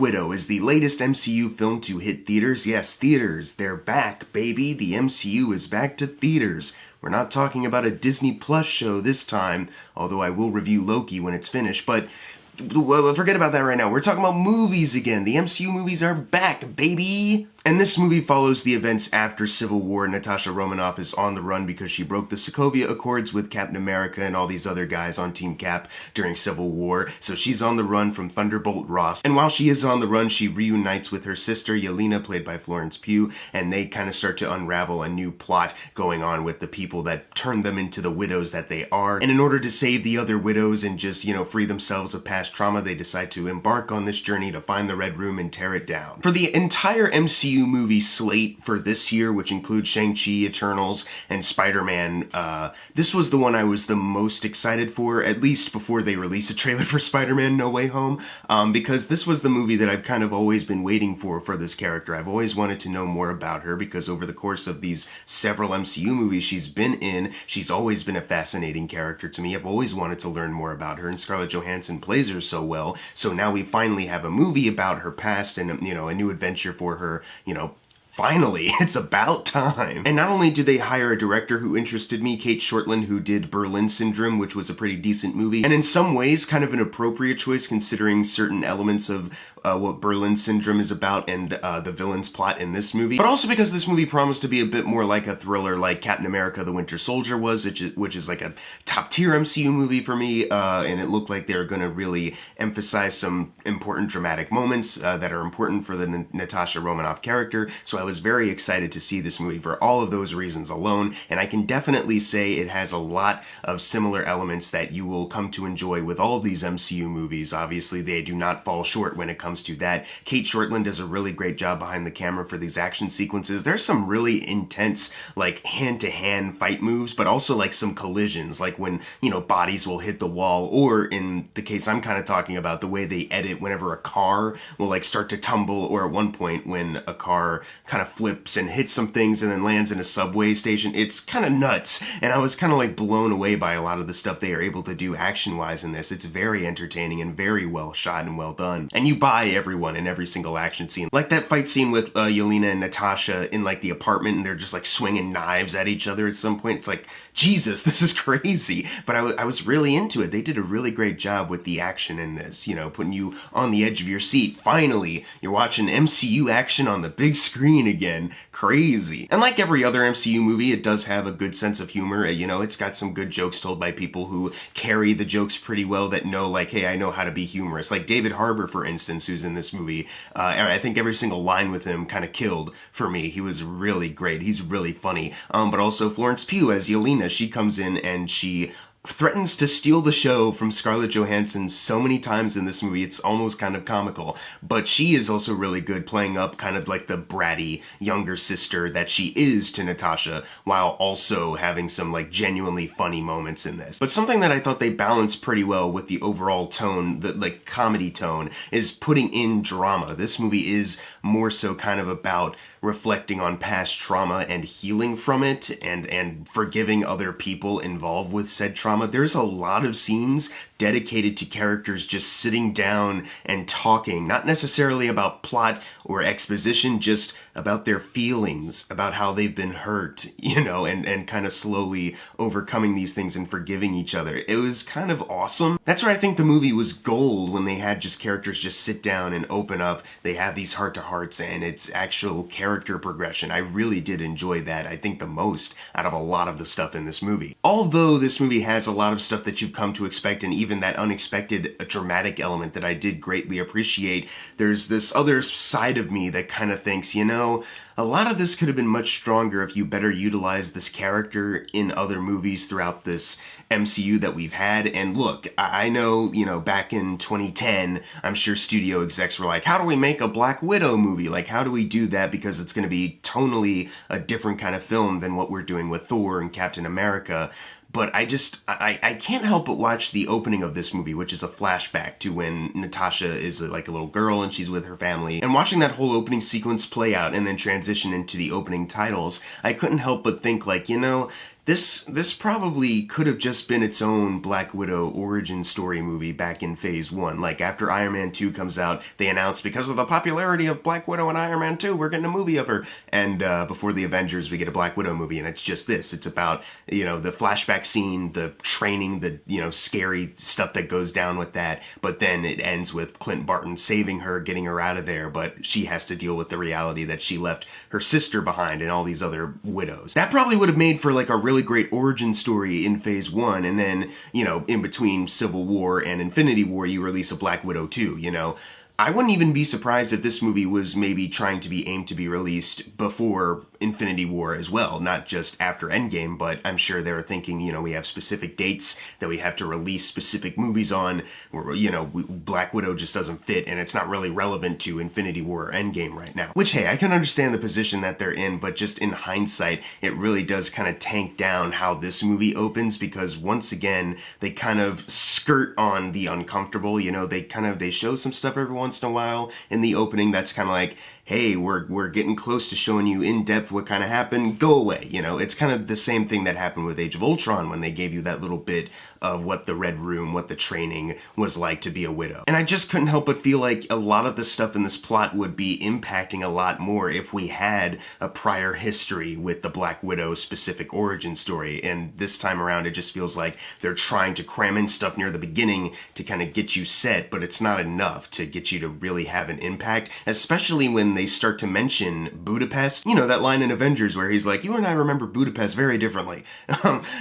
Widow is the latest MCU film to hit theaters. Yes, theaters, they're back, baby. The MCU is back to theaters. We're not talking about a Disney Plus show this time, although I will review Loki when it's finished, but forget about that right now. We're talking about movies again. The MCU movies are back, baby! And this movie follows the events after Civil War. Natasha Romanoff is on the run because she broke the Sokovia Accords with Captain America and all these other guys on Team Cap during Civil War. So she's on the run from Thunderbolt Ross. And while she is on the run, she reunites with her sister, Yelena, played by Florence Pugh, and they kind of start to unravel a new plot going on with the people that turned them into the widows that they are. And in order to save the other widows and just, free themselves of past trauma, they decide to embark on this journey to find the Red Room and tear it down. For the entire MCU movie slate for this year, which includes Shang-Chi, Eternals, and Spider-Man, this was the one I was the most excited for, at least before they released a trailer for Spider-Man No Way Home, because this was the movie that I've kind of always been waiting for this character. I've always wanted to know more about her because over the course of these several MCU movies she's been in, she's always been a fascinating character to me. I've always wanted to learn more about her, and Scarlett Johansson plays her so well, so now we finally have a movie about her past and, a new adventure for her, finally, it's about time. And not only did they hire a director who interested me, Kate Shortland, who did Berlin Syndrome, which was a pretty decent movie, and in some ways kind of an appropriate choice considering certain elements of what Berlin Syndrome is about and the villain's plot in this movie, but also because this movie promised to be a bit more like a thriller like Captain America the Winter Soldier was, which is like a top tier MCU movie for me, and it looked like they're going to really emphasize some important dramatic moments that are important for the Natasha Romanoff character, so I was very excited to see this movie for all of those reasons alone, and I can definitely say it has a lot of similar elements that you will come to enjoy with all of these MCU movies. Obviously, they do not fall short when it comes to that. Kate Shortland does a really great job behind the camera for these action sequences. There's some really intense, like, hand-to-hand fight moves, but also, like, some collisions, like when, bodies will hit the wall, or in the case I'm kind of talking about, the way they edit whenever a car will, like, start to tumble, or at one point when a car kind of flips and hits some things and then lands in a subway station. It's kind of nuts, and I was kind of, like, blown away by a lot of the stuff they are able to do action-wise in this. It's very entertaining and very well shot and well done. And you buy everyone in every single action scene. Like that fight scene with Yelena and Natasha in like the apartment, and they're just like swinging knives at each other at some point. It's like, Jesus, this is crazy. But I was really into it. They did a really great job with the action in this, putting you on the edge of your seat. Finally, you're watching MCU action on the big screen again. Crazy. And like every other MCU movie, it does have a good sense of humor. It's got some good jokes told by people who carry the jokes pretty well, that know, like, hey, I know how to be humorous. Like David Harbour, for instance, who's in this movie. I think every single line with him kind of killed for me. He was really great. He's really funny. But also Florence Pugh as Yelena. She comes in and she threatens to steal the show from Scarlett Johansson so many times in this movie, it's almost kind of comical. But she is also really good playing up kind of like the bratty younger sister that she is to Natasha, while also having some like genuinely funny moments in this. But something that I thought they balanced pretty well with the overall tone, the like comedy tone, is putting in drama. This movie is more so kind of about reflecting on past trauma and healing from it, and forgiving other people involved with said trauma. There's a lot of scenes dedicated to characters just sitting down and talking, not necessarily about plot or exposition, just about their feelings, about how they've been hurt, and kind of slowly overcoming these things and forgiving each other. It was kind of awesome. That's where I think the movie was gold, when they had just characters just sit down and open up. They have these heart-to-hearts and it's actual character progression. I really did enjoy that, I think the most out of a lot of the stuff in this movie. Although this movie has a lot of stuff that you've come to expect, and even that unexpected dramatic element that I did greatly appreciate, there's this other side of me that kind of thinks, a lot of this could have been much stronger if you better utilized this character in other movies throughout this MCU that we've had. And look, I know, back in 2010, I'm sure studio execs were like, how do we make a Black Widow movie? Like, how do we do that? Because it's going to be tonally a different kind of film than what we're doing with Thor and Captain America. But I can't help but watch the opening of this movie, which is a flashback to when Natasha is like a little girl and she's with her family. And watching that whole opening sequence play out and then transition into the opening titles, I couldn't help but think, like, This probably could have just been its own Black Widow origin story movie back in Phase 1. Like, after Iron Man 2 comes out, they announce, because of the popularity of Black Widow and Iron Man 2, we're getting a movie of her. And before the Avengers, we get a Black Widow movie, and it's just this. It's about, you know, the flashback scene, the training, the, you know, scary stuff that goes down with that. But then it ends with Clint Barton saving her, getting her out of there, but she has to deal with the reality that she left her sister behind and all these other widows. That probably would have made for, like, a really great origin story in Phase 1, and then, you know, in between Civil War and Infinity War, you release a Black Widow 2, you know? I wouldn't even be surprised if this movie was maybe trying to be aimed to be released before Infinity War as well, not just after Endgame, but I'm sure they were thinking, you know, we have specific dates that we have to release specific movies on, where, you know, Black Widow just doesn't fit, and it's not really relevant to Infinity War or Endgame right now. Which, hey, I can understand the position that they're in, but just in hindsight, it really does kind of tank down how this movie opens, because once again, they kind of skirt on the uncomfortable, you know, they show some stuff every once in a while in the opening that's kind of like, hey, we're getting close to showing you in depth what kind of happened, go away. You know, it's kind of the same thing that happened with Age of Ultron when they gave you that little bit of what the Red Room, what the training was like to be a widow. And I just couldn't help but feel like a lot of the stuff in this plot would be impacting a lot more if we had a prior history with the Black Widow specific origin story. And this time around, it just feels like they're trying to cram in stuff near the beginning to kind of get you set, but it's not enough to get you to really have an impact, especially when they start to mention Budapest. You know, that line in Avengers where he's like, you and I remember Budapest very differently.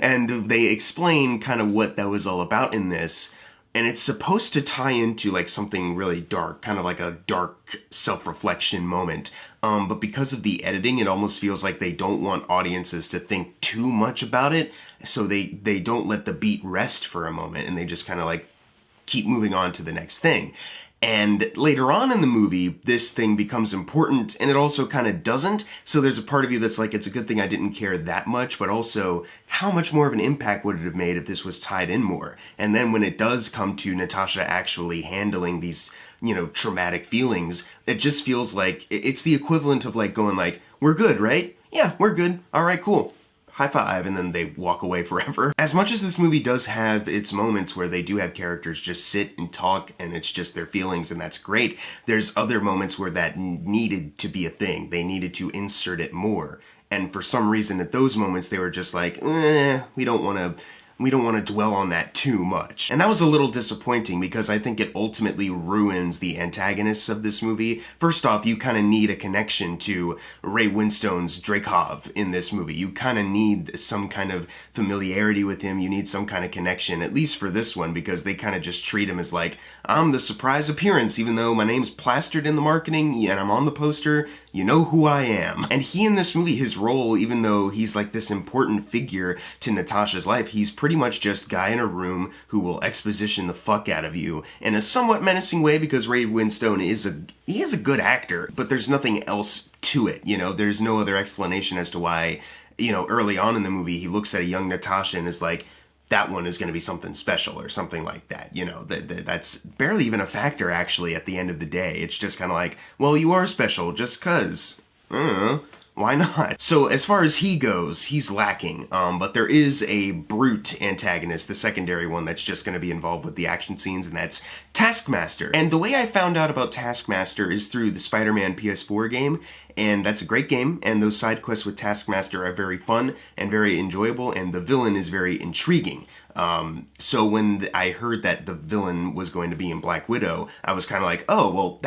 And they explain kind of what that was all about in this. And it's supposed to tie into like something really dark, kind of like a dark self-reflection moment. But because of the editing, it almost feels like they don't want audiences to think too much about it. So they don't let the beat rest for a moment, and they just kind of like keep moving on to the next thing. And later on in the movie, this thing becomes important, and it also kind of doesn't. So there's a part of you that's like, it's a good thing I didn't care that much, but also, how much more of an impact would it have made if this was tied in more? And then when it does come to Natasha actually handling these, you know, traumatic feelings, it just feels like it's the equivalent of like going like, we're good, right? Yeah, we're good. All right, cool. High five, and then they walk away forever. As much as this movie does have its moments where they do have characters just sit and talk and it's just their feelings, and that's great, there's other moments where that needed to be a thing. They needed to insert it more. And for some reason at those moments they were just like, we don't want to dwell on that too much. And that was a little disappointing because I think it ultimately ruins the antagonists of this movie. First off, you kind of need a connection to Ray Winstone's Dreykov in this movie. You kind of need some kind of familiarity with him. You need some kind of connection, at least for this one, because they kind of just treat him as like, I'm the surprise appearance, even though my name's plastered in the marketing and I'm on the poster, you know who I am. And he in this movie, his role, even though he's like this important figure to Natasha's life, he's pretty much just guy in a room who will exposition the fuck out of you in a somewhat menacing way, because Ray Winstone is a good actor, but there's nothing else to it, you know? There's no other explanation as to why, you know, early on in the movie he looks at a young Natasha and is like, that one is going to be something special or something like that, you know? That's barely even a factor actually at the end of the day. It's just kind of like, well, you are special just cuz. I don't know. Why not? So as far as he goes, he's lacking, but there is a brute antagonist, the secondary one that's just going to be involved with the action scenes, and that's Taskmaster. And the way I found out about Taskmaster is through the Spider-Man PS4 game, and that's a great game, and those side quests with Taskmaster are very fun and very enjoyable, and the villain is very intriguing. So when I heard that the villain was going to be in Black Widow, I was kind of like, oh, well,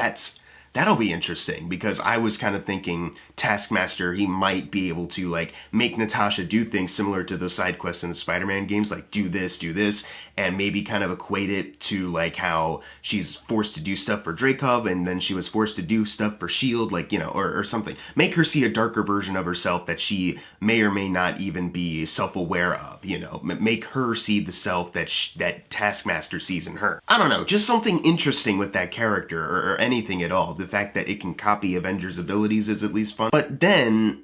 that'll be interesting, because I was kind of thinking Taskmaster, he might be able to like make Natasha do things similar to those side quests in the Spider-Man games, like do this, and maybe kind of equate it to like how she's forced to do stuff for Dreykov and then she was forced to do stuff for S.H.I.E.L.D., like, you know, or something. Make her see a darker version of herself that she may or may not even be self-aware of, you know. Make her see the self that Taskmaster sees in her. I don't know, just something interesting with that character, or anything at all. The fact that it can copy Avengers' abilities is at least fun. But then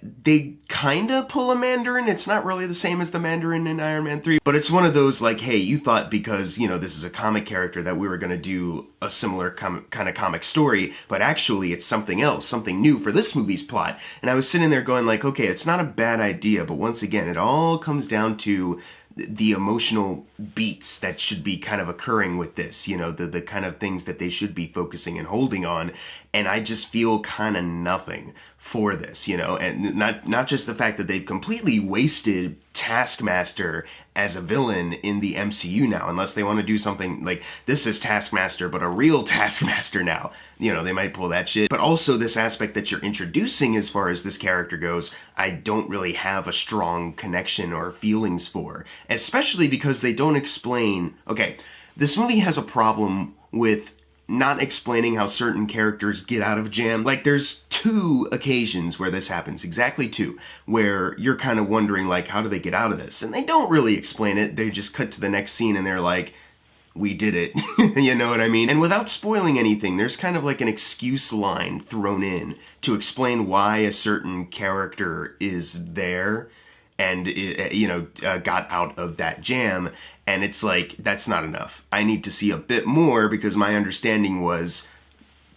they kinda pull a Mandarin. It's not really the same as the Mandarin in Iron Man 3, but it's one of those like, hey, you thought because, you know, this is a comic character that we were gonna do a similar kind of comic story, but actually it's something else, something new for this movie's plot. And I was sitting there going like, okay, it's not a bad idea, but once again, it all comes down to the emotional beats that should be kind of occurring with this, you know, the kind of things that they should be focusing and holding on, and I just feel kind of nothing for this, you know, and not just the fact that they've completely wasted Taskmaster as a villain in the MCU now, unless they want to do something like this is Taskmaster but a real Taskmaster now, you know, they might pull that shit. But also this aspect that you're introducing as far as this character goes, I don't really have a strong connection or feelings for, especially because they don't explain. Okay, this movie has a problem with not explaining how certain characters get out of jam. Like, there's 2 occasions where this happens, exactly 2, where you're kind of wondering, like, how do they get out of this? And they don't really explain it. They just cut to the next scene and they're like, we did it. You know what I mean? And without spoiling anything, there's kind of like an excuse line thrown in to explain why a certain character is there and, you know, got out of that jam. And it's like, that's not enough. I need to see a bit more because my understanding was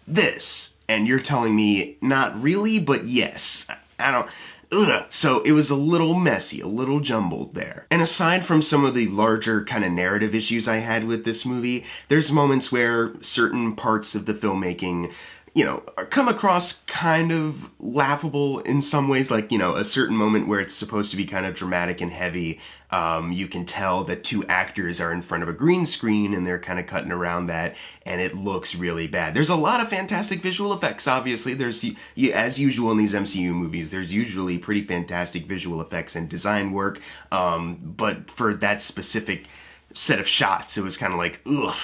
this. And you're telling me, not really, but yes. I don't... Ugh. So it was a little messy, a little jumbled there. And aside from some of the larger kind of narrative issues I had with this movie, there's moments where certain parts of the filmmaking, you know, come across kind of laughable in some ways, like, you know, a certain moment where it's supposed to be kind of dramatic and heavy. You can tell that 2 actors are in front of a green screen and they're kind of cutting around that, and it looks really bad. There's a lot of fantastic visual effects, obviously. There's, as usual in these MCU movies, there's usually pretty fantastic visual effects and design work, but for that specific set of shots, it was kind of like, ugh.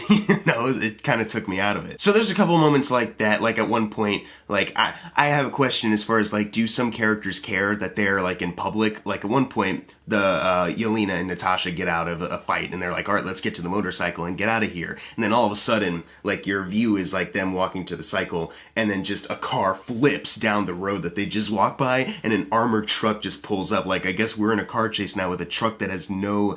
You know, it kind of took me out of it. So there's a couple moments like that, like at one point, like, I have a question as far as, like, do some characters care that they're, like, in public? Like, at one point, the Yelena and Natasha get out of a fight, and they're like, all right, let's get to the motorcycle and get out of here. And then all of a sudden, like, your view is, like, them walking to the cycle, and then just a car flips down the road that they just walked by, and an armored truck just pulls up. Like, I guess we're in a car chase now with a truck that has no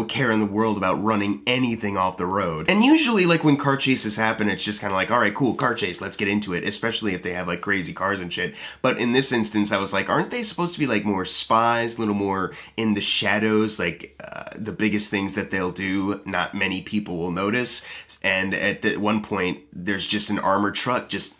care in the world about running anything off the road. And usually, like, when car chases happen, it's just kind of like, all right, cool, car chase, let's get into it, especially if they have, like, crazy cars and shit. But in this instance, I was like, aren't they supposed to be, like, more spies, a little more in the shadows, like, the biggest things that they'll do, not many people will notice. And at one point, there's just an armored truck just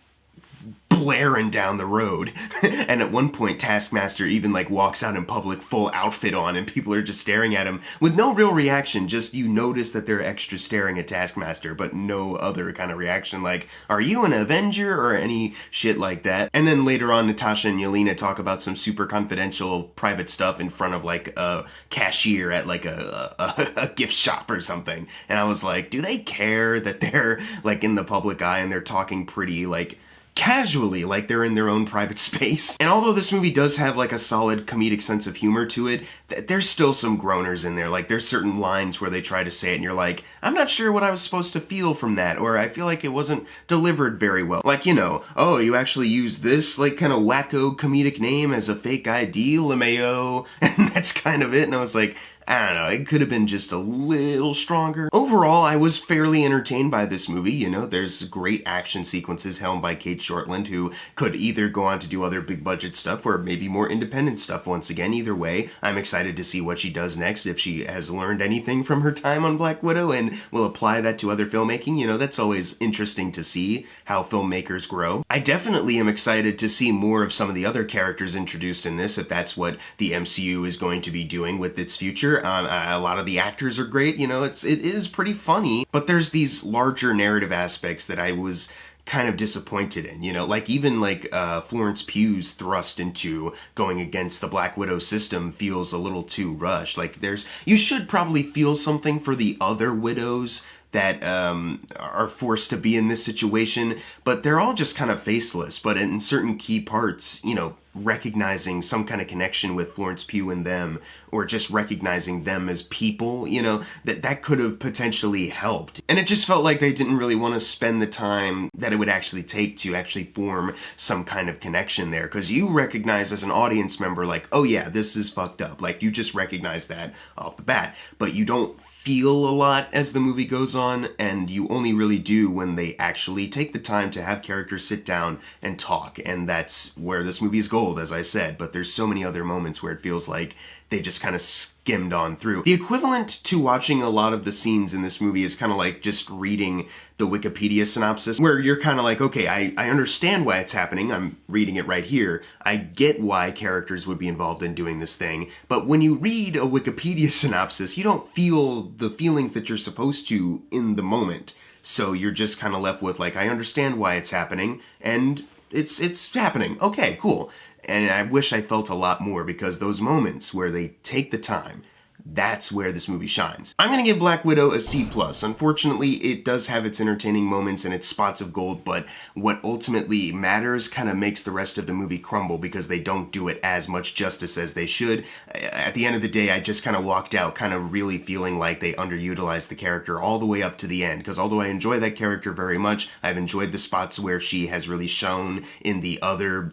blaring down the road. And at one point, Taskmaster even, like, walks out in public full outfit on, and people are just staring at him with no real reaction. Just, you notice that they're extra staring at Taskmaster, but no other kind of reaction, like, are you an Avenger, or any shit like that. And then later on, Natasha and Yelena talk about some super confidential private stuff in front of, like, a cashier at, like, a gift shop or something. And I was like, do they care that they're, like, in the public eye and they're talking pretty, like, casually, like they're in their own private space? And although this movie does have, like, a solid comedic sense of humor to it, there's still some groaners in there. Like, there's certain lines where they try to say it and you're like, I'm not sure what I was supposed to feel from that, or I feel like it wasn't delivered very well. Like, you know, oh, you actually use this, like, kind of wacko comedic name as a fake ID, LeMayo, and that's kind of it. And I was like, I don't know, it could have been just a little stronger. Overall, I was fairly entertained by this movie. You know, there's great action sequences helmed by Kate Shortland, who could either go on to do other big budget stuff or maybe more independent stuff once again. Either way, I'm excited to see what she does next, if she has learned anything from her time on Black Widow and will apply that to other filmmaking. You know, that's always interesting to see how filmmakers grow. I definitely am excited to see more of some of the other characters introduced in this, if that's what the MCU is going to be doing with its future. A lot of the actors are great, you know, it is pretty funny, but there's these larger narrative aspects that I was kind of disappointed in, you know, like even like Florence Pugh's thrust into going against the Black Widow system feels a little too rushed. Like, you should probably feel something for the other widows that are forced to be in this situation, but they're all just kind of faceless. But in certain key parts, you know, recognizing some kind of connection with Florence Pugh and them, or just recognizing them as people, you know, that could have potentially helped. And it just felt like they didn't really want to spend the time that it would actually take to actually form some kind of connection there, because you recognize as an audience member, like, oh yeah, this is fucked up. Like, you just recognize that off the bat, but you don't feel a lot as the movie goes on, and you only really do when they actually take the time to have characters sit down and talk, and that's where this movie is gold, as I said. But there's so many other moments where it feels like they just kind of skimmed on through. The equivalent to watching a lot of the scenes in this movie is kind of like just reading the Wikipedia synopsis, where you're kind of like, okay, I understand why it's happening, I'm reading it right here, I get why characters would be involved in doing this thing, but when you read a Wikipedia synopsis, you don't feel the feelings that you're supposed to in the moment. So you're just kind of left with, like, I understand why it's happening, and it's happening. Okay, cool. And I wish I felt a lot more, because those moments where they take the time, that's where this movie shines. I'm gonna give Black Widow a C+. Unfortunately, it does have its entertaining moments and its spots of gold, but what ultimately matters kind of makes the rest of the movie crumble, because they don't do it as much justice as they should. At the end of the day, I just kind of walked out kind of really feeling like they underutilized the character all the way up to the end, because although I enjoy that character very much, I've enjoyed the spots where she has really shown in the other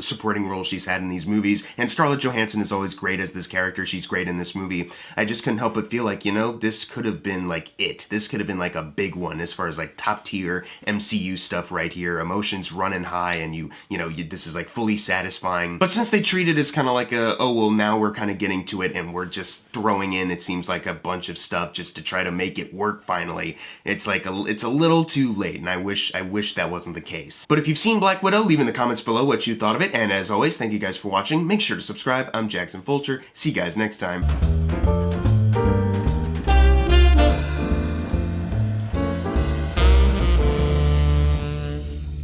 supporting roles she's had in these movies, and Scarlett Johansson is always great as this character. She's great in this movie. I just couldn't help but feel like, you know, this could have been like it. This could have been like a big one as far as like top tier MCU stuff right here. Emotions running high, and you know, this is like fully satisfying. But since they treat it as kind of like a, oh, well, now we're kind of getting to it and we're just throwing in, it seems like, a bunch of stuff just to try to make it work finally. It's like it's a little too late, and I wish that wasn't the case. But if you've seen Black Widow, leave in the comments below what you thought of it. And as always, thank you guys for watching. Make sure to subscribe. I'm Jackson Fulcher. See you guys next time.